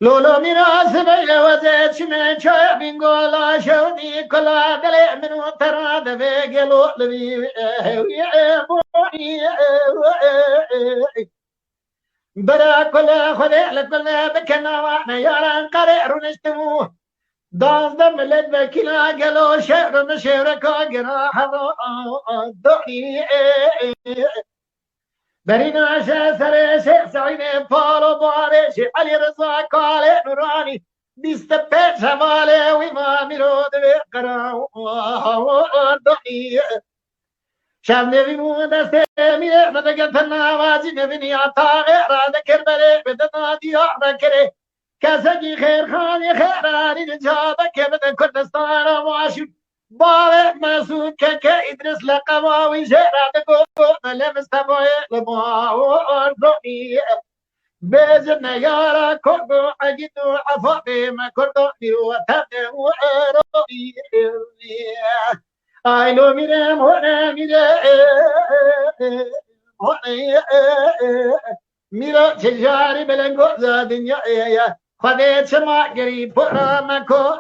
لولو میراث بیوزه چمه چای بینگولا شونی کلا دل منو تراد بگلو لبی برا كل خذ لكل بكنا وانا ياران قرئ رنشتمو داز دم لد بكلا قالوا شعر مشيرك قراح ضحي برينا سري سعيد فالو بارش علي رضا قال نوراني بيستبت شمالي وما مرود بقرا ضحي شاب نبي مو دسته میره مدگن نوازی نبینی عطا غیر کربله بدنا دیار کره کسی خیر خانی خیرانی نجاب که بده کردستان معاشر باب مسعود که ادرس لقماوی شهرات کو لمستوی لماور ضوئي بزن يارا كردو عجدو عفاقي ما كردو وتبع ورؤي I know me them, what I mira tijari belengo za dunya ya khade chama gari pura mako